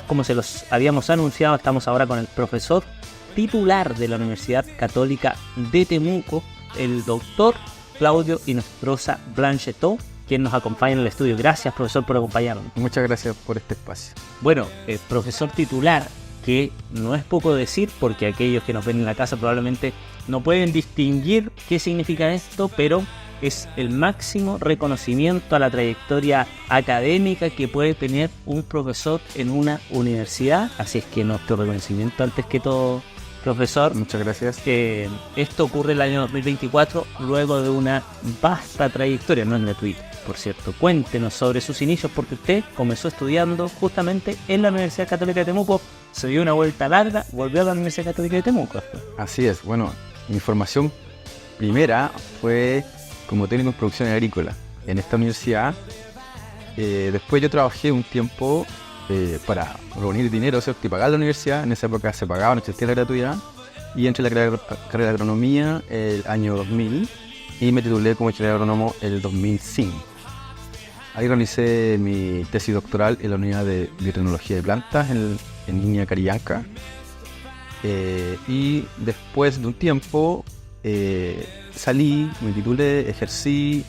Como se los habíamos anunciado, estamos ahora con el profesor titular de la Universidad Católica de Temuco, el doctor Claudio Inostroza Blanchetó, quien nos acompaña en el estudio. Gracias, profesor, por acompañarnos. Muchas gracias por este espacio. Bueno, profesor titular, que no es poco decir, porque aquellos que nos ven en la casa probablemente no pueden distinguir qué significa esto, pero es el máximo reconocimiento a la trayectoria académica que puede tener un profesor en una universidad. Así es que nuestro reconocimiento antes que todo, profesor. Muchas gracias. Esto ocurre el año 2024, luego de una vasta trayectoria, no es gratuita, por cierto. Cuéntenos sobre sus inicios, porque usted comenzó estudiando justamente en la Universidad Católica de Temuco, se dio una vuelta larga, volvió a la Universidad Católica de Temuco. Así es. Bueno, mi formación primera fue como técnico en producción agrícola en esta universidad. Después yo trabajé un tiempo para reunir dinero, ¿cierto? Y pagar la universidad. En esa época se pagaba, no existía la gratuidad. Y entré a la carrera de agronomía el año 2000 y me titulé como ingeniero agrónomo el 2005. Ahí realicé mi tesis doctoral en la unidad de biotecnología de plantas en Línea Carillanca. Y después de un tiempo salí, me titulé, ejercí,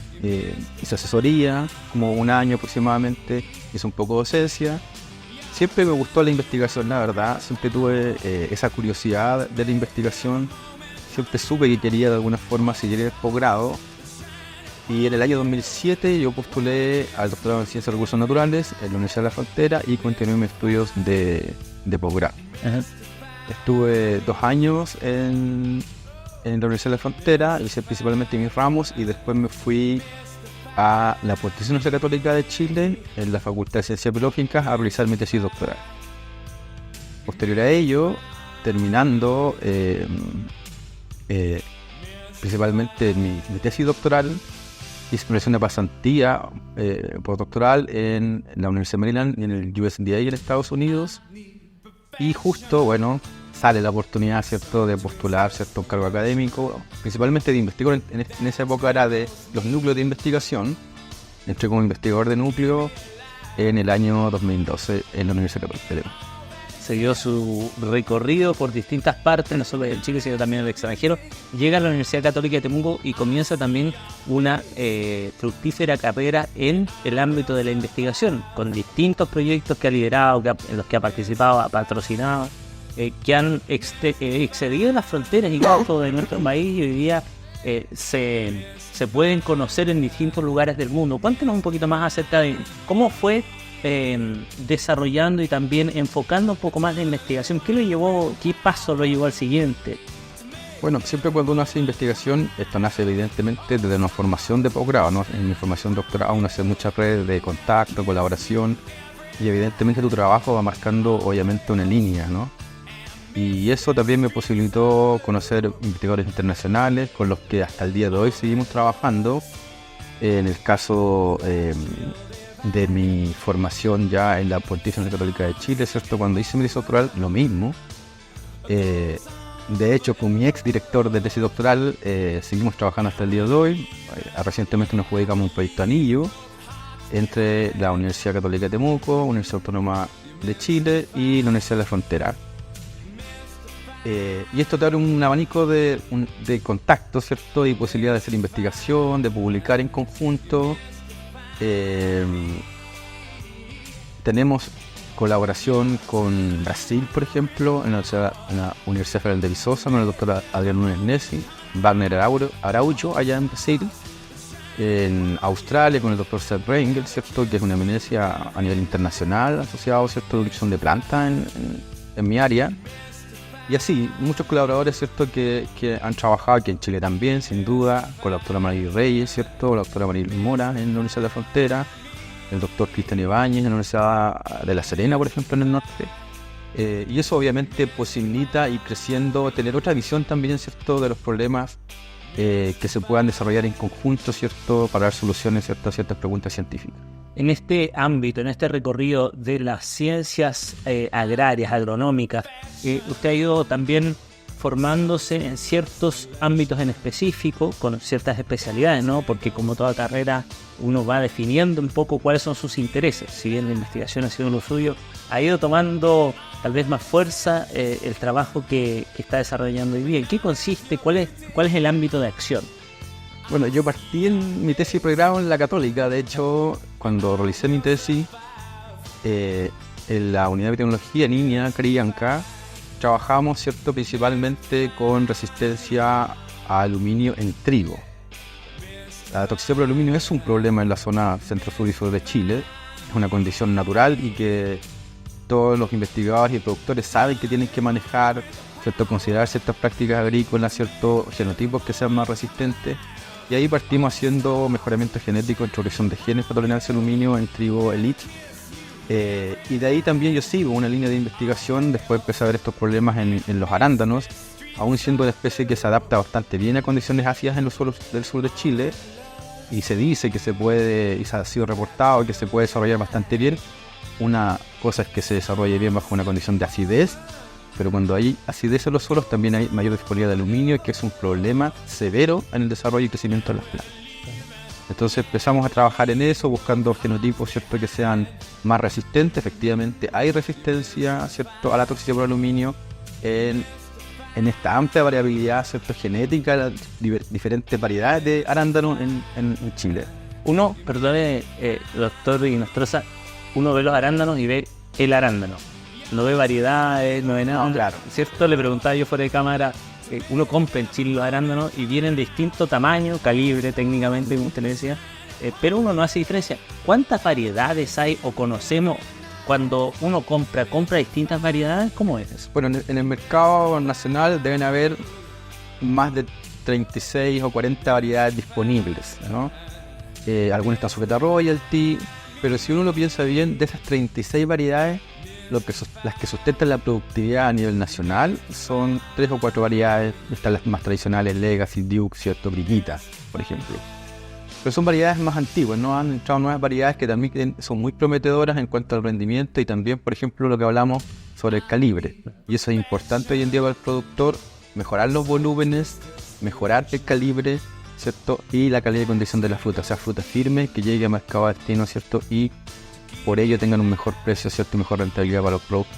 hice asesoría, como un año aproximadamente, hice un poco de docencia. Siempre me gustó la investigación, la verdad, siempre tuve esa curiosidad de la investigación, siempre supe que quería de alguna forma seguir el posgrado. Y en el año 2007 yo postulé al doctorado en Ciencias y Recursos Naturales en la Universidad de la Frontera y continué mis estudios de posgrado. Uh-huh. Estuve 2 años en la Universidad de la Frontera, hice principalmente mis ramos y después me fui a la Pontificia Universidad Católica de Chile, en la Facultad de Ciencias Biológicas, a realizar mi tesis doctoral. Posterior a ello, terminando principalmente mi tesis doctoral, hice una pasantía postdoctoral en la Universidad de Maryland y en el USDA en Estados Unidos. Y justo, bueno, sale la oportunidad, ¿cierto?, de postular, ¿cierto?, un cargo académico, principalmente de investigador. En esa época era de los núcleos de investigación. Entré como investigador de núcleo en el año 2012 en la Universidad Católica de Temuco. Se dio su recorrido por distintas partes, no solo en Chile, sino también en el extranjero. Llega a la Universidad Católica de Temuco y comienza también una fructífera carrera en el ámbito de la investigación, con distintos proyectos que ha liderado, en los que ha participado, ha patrocinado, que han excedido las fronteras incluso de nuestro país y hoy día se pueden conocer en distintos lugares del mundo. Cuéntenos un poquito más acerca de cómo fue desarrollando y también enfocando un poco más la investigación. ¿Qué paso lo llevó al siguiente? Bueno, siempre cuando uno hace investigación, esto nace evidentemente desde una formación de posgrado, ¿no? En mi formación doctoral uno hace muchas redes de contacto, colaboración, y evidentemente tu trabajo va marcando obviamente una línea, ¿no? Y eso también me posibilitó conocer investigadores internacionales con los que hasta el día de hoy seguimos trabajando. En el caso de mi formación ya en la Pontificia Universidad Católica de Chile, ¿cierto? Cuando hice mi tesis doctoral, lo mismo. De hecho, con mi ex director de tesis doctoral seguimos trabajando hasta el día de hoy. Recientemente nos publicamos un proyecto anillo entre la Universidad Católica de Temuco, Universidad Autónoma de Chile y la Universidad de la Frontera. Y esto te abre un abanico de contactos, ¿cierto? Y posibilidad de hacer investigación, de publicar en conjunto. Tenemos colaboración con Brasil, por ejemplo, en la Universidad Federal de Viçosa, con el doctor Adrián Nunes Nessi, Wagner Araujo, allá en Brasil. En Australia, con el doctor Seth Rangel, ¿cierto? Que es una eminencia a nivel internacional, asociado, ¿cierto?, a la producción de plantas en mi área. Y así, muchos colaboradores, ¿cierto?, que han trabajado aquí en Chile también, sin duda, con la doctora María Reyes, ¿cierto?, la doctora María Mora en la Universidad de la Frontera, el doctor Cristian Ibáñez en la Universidad de La Serena, por ejemplo, en el norte. Y eso obviamente posibilita ir creciendo, tener otra visión también, ¿cierto?, de los problemas que se puedan desarrollar en conjunto, ¿cierto?, para dar soluciones, ¿cierto?, a ciertas preguntas científicas. En este ámbito, en este recorrido de las ciencias agrarias, agronómicas, usted ha ido también formándose en ciertos ámbitos en específico, con ciertas especialidades, ¿no? Porque como toda carrera, uno va definiendo un poco cuáles son sus intereses. Si bien la investigación ha sido lo suyo, ha ido tomando tal vez más fuerza el trabajo que está desarrollando hoy día. ¿En qué consiste? ¿Cuál es el ámbito de acción? Bueno, yo partí en mi tesis de pregrado en la Católica. De hecho, cuando realicé mi tesis en la unidad de tecnología en Iña, Crianca, trabajamos, ¿cierto?, principalmente con resistencia a aluminio en trigo. La toxicidad por aluminio es un problema en la zona centro-sur y sur de Chile. Es una condición natural y que todos los investigadores y productores saben que tienen que manejar, ¿cierto?, considerar ciertas prácticas agrícolas, ciertos genotipos que sean más resistentes. Y ahí partimos haciendo mejoramiento genético, introducción de genes para tolerancia al aluminio en trigo elite. Y de ahí también yo sigo una línea de investigación. Después empecé a ver estos problemas en los arándanos, aún siendo una especie que se adapta bastante bien a condiciones ácidas en los suelos del sur de Chile. Y se dice que se puede, y se ha sido reportado, que se puede desarrollar bastante bien. Una cosa es que se desarrolle bien bajo una condición de acidez, pero cuando hay acidez en los suelos también hay mayor disponibilidad de aluminio, que es un problema severo en el desarrollo y crecimiento de las plantas. Entonces empezamos a trabajar en eso, buscando genotipos, ¿cierto?, que sean más resistentes. Efectivamente hay resistencia, ¿cierto?, a la toxicidad por aluminio en esta amplia variabilidad, ¿cierto?, genética, las diferentes variedades de arándanos en Chile. Uno, perdone, doctor Inostroza, uno ve los arándanos y ve el arándano. No ve variedades, no ve nada. No, claro. ¿Cierto? Le preguntaba yo fuera de cámara, uno compra en Chile los arándanos y vienen de distinto tamaño, calibre, técnicamente, como usted le decía, pero uno no hace diferencia. ¿Cuántas variedades hay o conocemos cuando uno compra distintas variedades? ¿Cómo es eso? Bueno, en el mercado nacional deben haber más de 36 o 40 variedades disponibles, ¿no? Algunas están sujetas a royalty, pero si uno lo piensa bien, de esas 36 variedades, las que sustentan la productividad a nivel nacional son 3 o 4 variedades. Están las más tradicionales, Legacy, Duke, ¿cierto?, Briquita, por ejemplo. Pero son variedades más antiguas, ¿no? Han entrado nuevas variedades que también son muy prometedoras en cuanto al rendimiento y también, por ejemplo, lo que hablamos sobre el calibre. Y eso es importante hoy en día para el productor, mejorar los volúmenes, mejorar el calibre, ¿cierto?, y la calidad y condición de la fruta, o sea, fruta firme que llegue a mercado a destino, ¿cierto?, y por ello tengan un mejor precio, ¿cierto?, y mejor rentabilidad para los productos.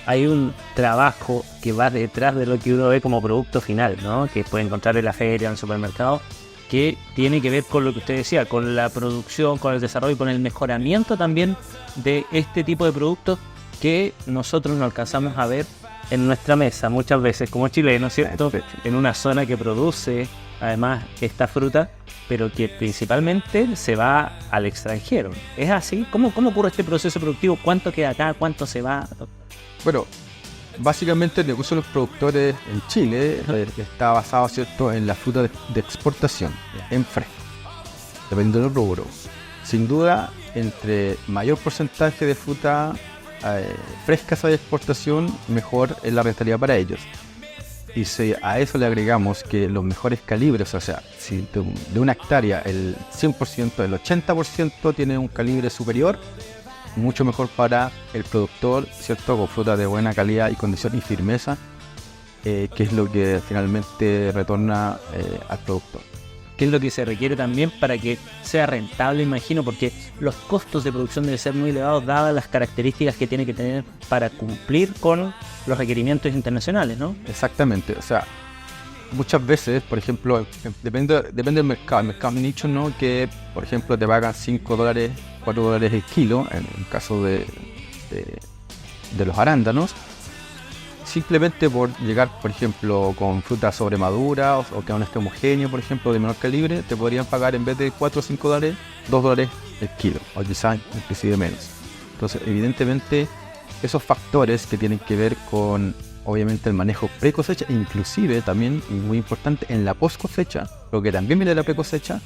Hay un trabajo que va detrás de lo que uno ve como producto final, ¿no?, que puede encontrar en la feria, en el supermercado, que tiene que ver con lo que usted decía, con la producción, con el desarrollo, con el mejoramiento también de este tipo de productos que nosotros no alcanzamos a ver en nuestra mesa muchas veces como chilenos, ¿cierto?, en una zona que produce además esta fruta, pero que principalmente se va al extranjero. ¿Es así? ¿Cómo ocurre este proceso productivo? ¿Cuánto queda acá? ¿Cuánto se va? Bueno, básicamente el negocio de los productores en Chile está basado, ¿cierto?, en la fruta de exportación, en fresco, dependiendo del rubro. Sin duda, entre mayor porcentaje de fruta fresca de exportación, mejor es la rentabilidad para ellos. Y si a eso le agregamos que los mejores calibres, o sea, si de una hectárea el 100%, el 80% tiene un calibre superior, mucho mejor para el productor, ¿cierto?, con fruta de buena calidad y condición y firmeza, que es lo que finalmente retorna al productor. ¿Qué es lo que se requiere también para que sea rentable, imagino? Porque los costos de producción deben ser muy elevados dadas las características que tiene que tener para cumplir con los requerimientos internacionales, ¿no? Exactamente, o sea, muchas veces, por ejemplo, depende del mercado. El mercado de nicho, ¿no?, que por ejemplo te pagan $5, $4 el kilo, en el caso de los arándanos, simplemente por llegar, por ejemplo, con fruta sobremadura o que aún esté homogéneo, por ejemplo, de menor calibre, te podrían pagar en vez de $4 o $5, $2 el kilo, o quizás inclusive menos. Entonces, evidentemente, esos factores que tienen que ver con, obviamente, el manejo pre-cosecha, inclusive también, y muy importante, en la post-cosecha, lo que también viene de la pre-cosecha,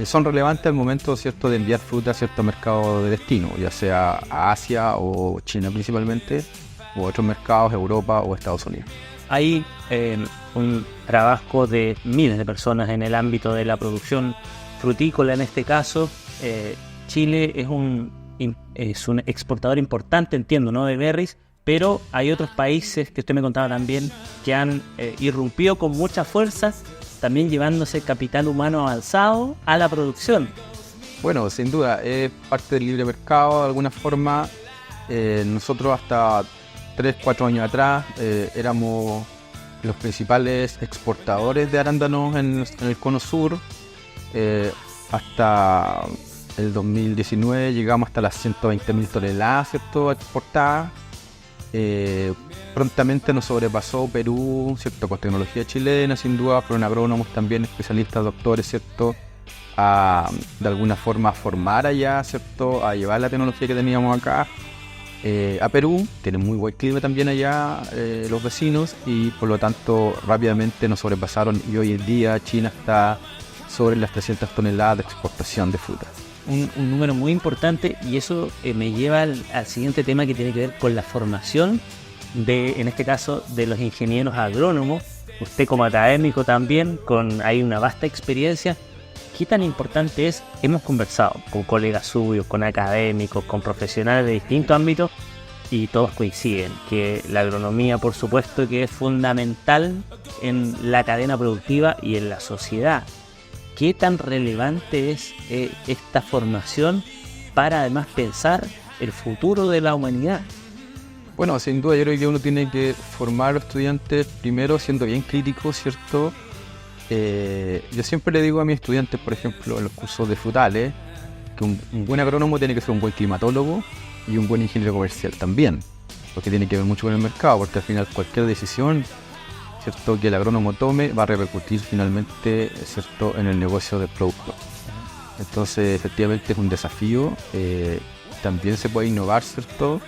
son relevantes al momento, ¿cierto?, de enviar fruta a cierto mercado de destino, ya sea a Asia o China principalmente, u otros mercados, Europa o Estados Unidos. Hay un trabajo de miles de personas en el ámbito de la producción frutícola en este caso. Chile es un exportador importante, entiendo, ¿no?, de berries, pero hay otros países que usted me contaba también que han irrumpido con mucha fuerza, también llevándose capital humano avanzado a la producción. Bueno, sin duda, es parte del libre mercado de alguna forma. Nosotros hasta 3-4 años atrás éramos los principales exportadores de arándanos en el cono sur. Hasta el 2019 llegamos hasta las 120.000 toneladas, ¿cierto?, exportadas. Prontamente nos sobrepasó Perú, ¿cierto?, con tecnología chilena, sin duda, fueron agrónomos también, especialistas, doctores, ¿cierto?, de alguna forma a formar allá, ¿cierto?, a llevar la tecnología que teníamos acá a Perú. Tienen muy buen clima también allá los vecinos, y por lo tanto rápidamente nos sobrepasaron, y hoy en día China está sobre las 300 toneladas de exportación de fruta. Un número muy importante, y eso me lleva al siguiente tema, que tiene que ver con la formación en este caso, de los ingenieros agrónomos. Usted como académico también, hay una vasta experiencia. ¿Qué tan importante es? Hemos conversado con colegas suyos, con académicos, con profesionales de distintos ámbitos, y todos coinciden que la agronomía, por supuesto, que es fundamental en la cadena productiva y en la sociedad. ¿Qué tan relevante es esta formación para además pensar el futuro de la humanidad? Bueno, sin duda yo creo que uno tiene que formar a los estudiantes primero siendo bien crítico, ¿cierto? Yo siempre le digo a mis estudiantes, por ejemplo, en los cursos de frutales, que un buen agrónomo tiene que ser un buen climatólogo y un buen ingeniero comercial también, porque tiene que ver mucho con el mercado, porque al final cualquier decisión, ¿cierto?, que el agrónomo tome va a repercutir finalmente, ¿cierto?, en el negocio del producto. Entonces, efectivamente es un desafío. También se puede innovar, ¿cierto?,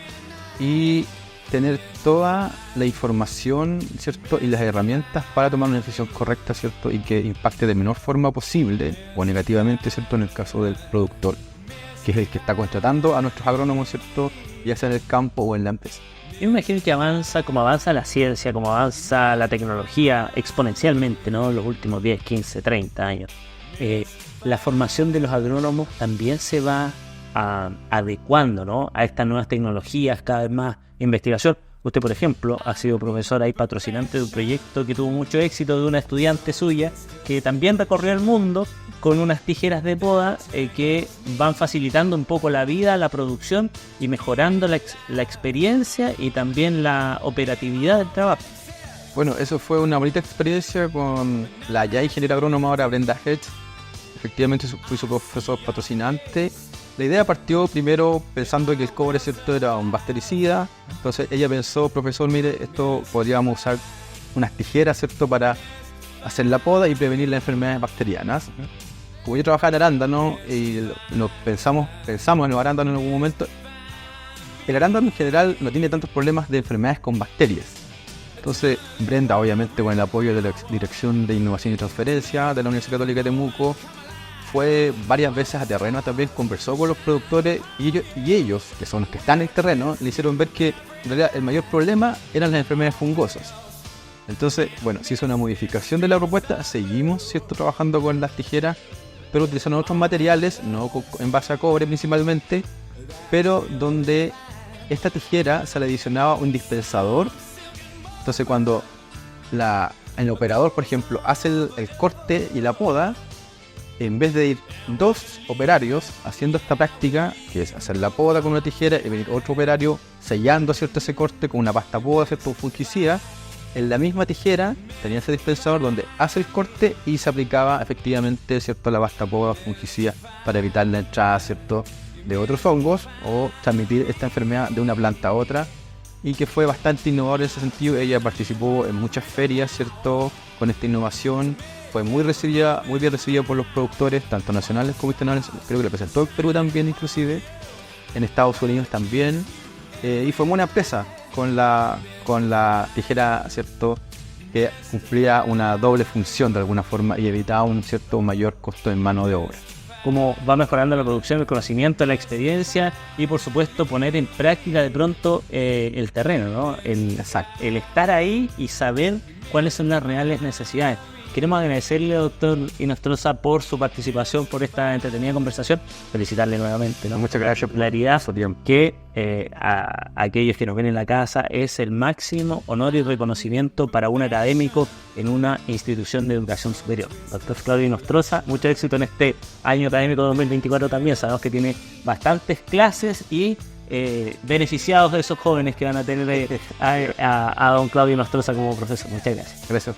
y tener toda la información, ¿cierto?, y las herramientas para tomar una decisión correcta, ¿cierto?, y que impacte de menor forma posible o negativamente, ¿cierto?, en el caso del productor, que es el que está contratando a nuestros agrónomos, ¿cierto?, ya sea en el campo o en la empresa. Yo me imagino que como avanza la ciencia, como avanza la tecnología exponencialmente, ¿no?, en los últimos 10, 15, 30 años. La formación de los agrónomos también se va adecuando, ¿no?, a estas nuevas tecnologías, cada vez más investigación. Usted, por ejemplo, ha sido profesor ahí, patrocinante de un proyecto que tuvo mucho éxito, de una estudiante suya que también recorrió el mundo con unas tijeras de poda que van facilitando un poco la vida, la producción, y mejorando la experiencia y también la operatividad del trabajo. Bueno, eso fue una bonita experiencia con la ya ingeniera agrónoma ahora Brenda Hedge. Efectivamente fui su profesor patrocinante. La idea partió primero pensando que el cobre, ¿cierto?, era un bactericida. Entonces ella pensó: profesor, mire, esto podríamos usar unas tijeras, ¿cierto?, para hacer la poda y prevenir las enfermedades bacterianas. Como yo trabajaba en arándano y pensamos en los arándanos en algún momento, el arándano en general no tiene tantos problemas de enfermedades con bacterias. Entonces Brenda, obviamente con el apoyo de la Dirección de Innovación y Transferencia de la Universidad Católica de Temuco, fue varias veces a terreno también, conversó con los productores, y ellos, que son los que están en el terreno, le hicieron ver que en realidad el mayor problema eran las enfermedades fungosas. Entonces, bueno, se hizo una modificación de la propuesta, seguimos, ¿cierto?, trabajando con las tijeras, pero utilizando otros materiales, no en base a cobre principalmente, pero donde esta tijera se le adicionaba un dispensador. Entonces cuando el operador, por ejemplo, hace el corte y la poda, en vez de ir 2 operarios haciendo esta práctica, que es hacer la poda con una tijera y venir otro operario sellando, ¿cierto?, ese corte con una pasta poda, ¿cierto?, fungicida, en la misma tijera tenía ese dispensador donde hace el corte y se aplicaba efectivamente, ¿cierto?, la pasta poda fungicida para evitar la entrada, ¿cierto?, de otros hongos o transmitir esta enfermedad de una planta a otra, y que fue bastante innovador en ese sentido. Ella participó en muchas ferias, ¿cierto?, con esta innovación. Fue muy bien recibida por los productores, tanto nacionales como internacionales. Creo que representó el Perú también, inclusive, en Estados Unidos también. Y formó una empresa con la tijera, ¿cierto?, que cumplía una doble función de alguna forma y evitaba un cierto mayor costo en mano de obra. Cómo va mejorando la producción, el conocimiento, la experiencia, y por supuesto poner en práctica de pronto el terreno, ¿no? El estar ahí y saber cuáles son las reales necesidades. Queremos agradecerle, doctor Inostroza, por su participación, por esta entretenida conversación. Felicitarle nuevamente, ¿no? Muchas gracias por Claridad su tiempo. que a aquellos que nos ven en la casa es el máximo honor y reconocimiento para un académico en una institución de educación superior. Doctor Claudio Inostroza, mucho éxito en este año académico 2024 también. Sabemos que tiene bastantes clases y beneficiados de esos jóvenes que van a tener a don Claudio Inostroza como profesor. Muchas gracias. Gracias.